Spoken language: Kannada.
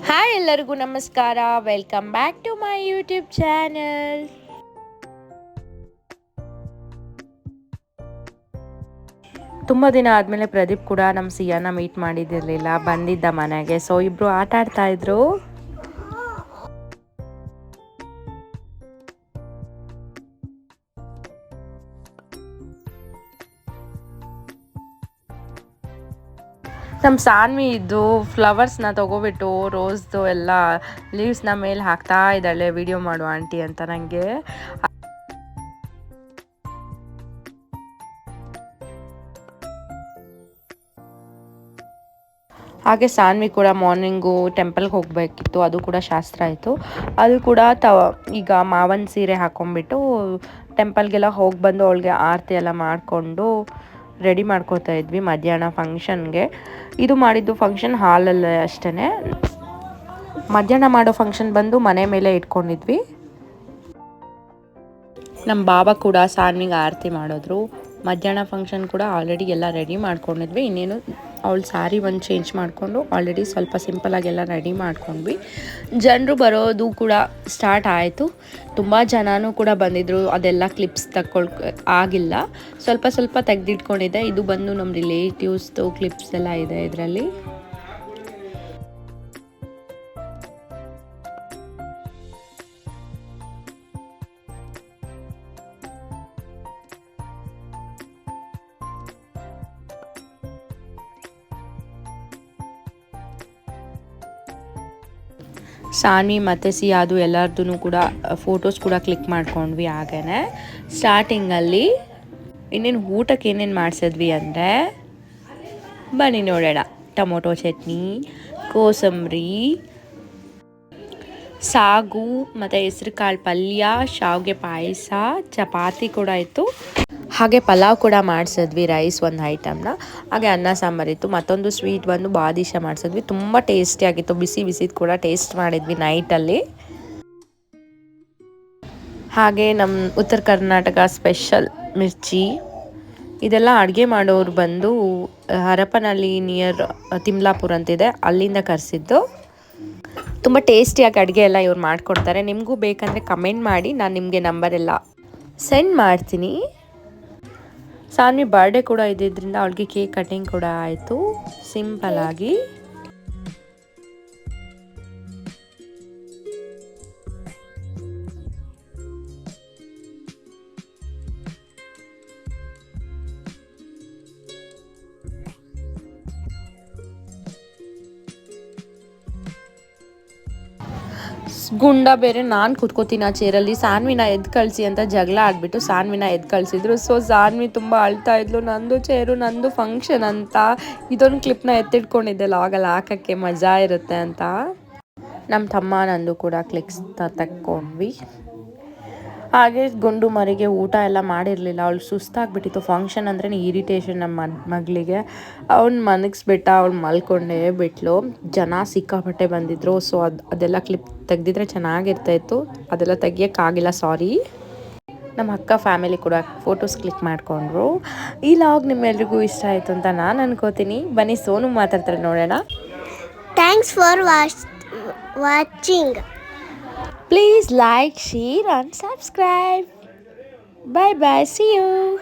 ಹಾಯ್ ಎಲ್ಲರಿಗೂ ನಮಸ್ಕಾರ. Welcome back to my YouTube channel. ತುಂಬ ದಿನ ಆದಮೇಲೆ ಪ್ರದೀಪ್ ಕೂಡ ನಮ್ಮ ಸಿಯಾನ ಮೀಟ್ ಮಾಡಿದಿರಲಿಲ್ಲ, ಬಂದಿದ್ದ ಮನೆಗೆ. ಸೊ ಇಬ್ಬರು ಆಟ ಆಡ್ತಾ ಇದ್ರು. ನಮ್ಮ ಸಾನ್ವಿ ಇದ್ದು ಫ್ಲವರ್ಸ್ನ ತೊಗೊಬಿಟ್ಟು ರೋಸ್ದು ಎಲ್ಲ ಲೀವ್ಸ್ನ ಮೇಲೆ ಹಾಕ್ತಾ ಇದ್ದಾಳೆ, ವಿಡಿಯೋ ಮಾಡು ಆಂಟಿ ಅಂತ ನನಗೆ. ಹಾಗೆ ಸಾನ್ವಿ ಕೂಡ ಮಾರ್ನಿಂಗು ಟೆಂಪಲ್ಗೆ ಹೋಗಬೇಕಿತ್ತು, ಅದು ಕೂಡ ಶಾಸ್ತ್ರ ಆಯಿತು. ಅದು ಕೂಡ ಈಗ ಮಾವನ ಸೀರೆ ಹಾಕ್ಕೊಂಬಿಟ್ಟು ಟೆಂಪಲ್ಗೆಲ್ಲ ಹೋಗಿ ಬಂದು ಅವಳಿಗೆ ಆರತಿ ಎಲ್ಲ ಮಾಡಿಕೊಂಡು ರೆಡಿ ಮಾಡ್ಕೋತಾ ಇದ್ವಿ ಮಧ್ಯಾಹ್ನ ಫಂಕ್ಷನ್ಗೆ. ಇದು ಮಾಡಿದ್ದು ಫಂಕ್ಷನ್ ಹಾಲಲ್ಲೇ ಅಷ್ಟೇ. ಮಧ್ಯಾಹ್ನ ಮಾಡೋ ಫಂಕ್ಷನ್ ಬಂದು ಮನೆ ಮೇಲೆ ಇಟ್ಕೊಂಡಿದ್ವಿ. ನಮ್ಮ ಬಾಬಾ ಕೂಡ ಸಾನ್ವಿಗೆ ಆರತಿ ಮಾಡಿದ್ರು. ಮಧ್ಯಾಹ್ನ ಫಂಕ್ಷನ್ ಕೂಡ ಆಲ್ರೆಡಿ ಎಲ್ಲ ರೆಡಿ ಮಾಡ್ಕೊಂಡಿದ್ವಿ. ಇನ್ನೇನು ಅವಳು ಸ್ಯಾರಿ ಒಂದು ಚೇಂಜ್ ಮಾಡಿಕೊಂಡು ಆಲ್ರೆಡಿ ಸ್ವಲ್ಪ ಸಿಂಪಲಾಗೆಲ್ಲ ರೆಡಿ ಮಾಡ್ಕೊಂಡ್ವಿ. ಜನರು ಬರೋದು ಕೂಡ ಸ್ಟಾರ್ಟ್ ಆಯಿತು. ತುಂಬ ಜನನೂ ಕೂಡ ಬಂದಿದ್ದರು. ಅದೆಲ್ಲ ಕ್ಲಿಪ್ಸ್ ಆಗಿಲ್ಲ, ಸ್ವಲ್ಪ ಸ್ವಲ್ಪ ತೆಗೆದಿಟ್ಕೊಂಡಿದ್ದೆ. ಇದು ಬಂದು ನಮ್ಮ ರಿಲೇಟಿವ್ಸ್ದು ಕ್ಲಿಪ್ಸ್ ಎಲ್ಲ ಇದೆ ಇದರಲ್ಲಿ. ಸಾನ್ವಿ ಮತ್ತು ಸಿಯಾದು ಎಲ್ಲರದ್ದು ಕೂಡ ಫೋಟೋಸ್ ಕೂಡ ಕ್ಲಿಕ್ ಮಾಡ್ಕೊಂಡ್ವಿ. ಹಾಗೇ ಸ್ಟಾರ್ಟಿಂಗಲ್ಲಿ ಇನ್ನೇನು ಊಟಕ್ಕೆ ಏನೇನು ಮಾಡಿಸಿದ್ವಿ ಅಂದರೆ ಬನ್ನಿ ನೋಡೋಣ. ಟೊಮೊಟೊ ಚಟ್ನಿ, ಕೋಸಂಬರಿ, ಸಾಗು ಮತ್ತು ಹೆಸ್ರು ಕಾಳು ಪಲ್ಯ, ಶಾವಿಗೆ ಪಾಯಸ, ಚಪಾತಿ ಕೂಡ ಇತ್ತು. ಹಾಗೆ ಪಲಾವ್ ಕೂಡ ಮಾಡಿಸಿದ್ವಿ, ರೈಸ್ ಒಂದು ಐಟಮ್ನ. ಹಾಗೆ ಅನ್ನ ಸಾಂಬಾರಿತ್ತು. ಮತ್ತೊಂದು ಸ್ವೀಟ್ ಬಂದು ಬಾದಿಷ ಮಾಡಿಸಿದ್ವಿ. ತುಂಬ ಟೇಸ್ಟಿಯಾಗಿತ್ತು. ಬಿಸಿ ಬಿಸಿದು ಕೂಡ ಟೇಸ್ಟ್ ಮಾಡಿದ್ವಿ ನೈಟಲ್ಲಿ. ಹಾಗೆ ನಮ್ಮ ಉತ್ತರ ಕರ್ನಾಟಕ ಸ್ಪೆಷಲ್ ಮಿರ್ಚಿ. ಇದೆಲ್ಲ ಅಡುಗೆ ಮಾಡೋರು ಬಂದು ಹರಪನಹಳ್ಳಿ ನಿಯರ್ ತಿಮ್ಲಾಪುರ ಅಂತಿದೆ, ಅಲ್ಲಿಂದ ಕರೆಸಿದ್ದು. ತುಂಬ ಟೇಸ್ಟಿಯಾಗಿ ಅಡುಗೆ ಎಲ್ಲ ಇವ್ರು ಮಾಡಿಕೊಡ್ತಾರೆ. ನಿಮಗೂ ಬೇಕಂದರೆ ಕಮೆಂಟ್ ಮಾಡಿ, ನಾನು ನಿಮಗೆ ನಂಬರೆಲ್ಲ ಸೆಂಡ್ ಮಾಡ್ತೀನಿ. ಸಾನ್ವಿ ಬರ್ಡೇ ಕೂಡ ಇದ್ದಿದ್ದರಿಂದ ಅವಳಿಗೆ ಕೇಕ್ ಕಟಿಂಗ್ ಕೂಡ ಆಯಿತು ಸಿಂಪಲ್ಲಾಗಿ. ಗುಂಡ ಬೇರೆ ನಾನು ಕೂತ್ಕೋತೀನಿ ಆ ಚೇರಲ್ಲಿ. ಸಾನ್ವಿನ ಎದ್ದು ಕಳಿಸಿ ಅಂತ ಜಗಳ ಆಡ್ಬಿಟ್ಟು ಸಾನ್ವಿನ ಎದ್ದು ಕಳಿಸಿದ್ರು. ಸೊ ಸಾನ್ವಿ ತುಂಬ ಅಳ್ತಾ ಇದ್ಲು, ನಂದು ಚೇರು, ನಂದು ಫಂಕ್ಷನ್ ಅಂತ. ಇದೊಂದು ಕ್ಲಿಪ್ನ ಎತ್ತಿಟ್ಕೊಂಡಿದ್ದೆ ಲಾಗಲ್ಲಿ ಹಾಕೋಕ್ಕೆ ಮಜಾ ಇರುತ್ತೆ ಅಂತ. ನಮ್ಮ ತಮ್ಮ ನಂದು ಕೂಡ ಕ್ಲಿಕ್ಸ್ ತಕ್ಕೊಂಡ್ವಿ. ಹಾಗೆ ಗುಂಡು ಮರಿಗೆ ಊಟ ಎಲ್ಲ ಮಾಡಿರಲಿಲ್ಲ. ಅವಳು ಸುಸ್ತಾಗ್ಬಿಟ್ಟಿತ್ತು. ಫಂಕ್ಷನ್ ಅಂದ್ರೆ ಇರಿಟೇಷನ್ ನಮ್ಮ ಮಗಳಿಗೆ. ಅವ್ನು ಮನಗಿಸ್ಬಿಟ್ಟ, ಅವಳು ಮಲ್ಕೊಂಡೇ ಬಿಟ್ಲು. ಜನ ಸಿಕ್ಕಾಪಟ್ಟೆ ಬಂದಿದ್ರು. ಸೊ ಅದೆಲ್ಲ ಕ್ಲಿಪ್ ತೆಗೆದಿದ್ರೆ ಚೆನ್ನಾಗಿರ್ತಾಯಿತ್ತು, ಅದೆಲ್ಲ ತೆಗಿಯೋಕ್ಕಾಗಿಲ್ಲ, ಸಾರಿ. ನಮ್ಮ ಅಕ್ಕ ಫ್ಯಾಮಿಲಿ ಕೂಡ ಫೋಟೋಸ್ ಕ್ಲಿಕ್ ಮಾಡಿಕೊಂಡ್ರು. ಈ ಲಾಗ್ ನಿಮ್ಮೆಲ್ರಿಗೂ ಇಷ್ಟ ಆಯಿತು ಅಂತ ನಾನು ಅನ್ಕೋತೀನಿ. ಬನ್ನಿ ಸೋನು ಮಾತಾಡ್ತಾರೆ, ನೋಡೋಣ. Thanks for watching. Please like, share and subscribe. Bye bye. See you.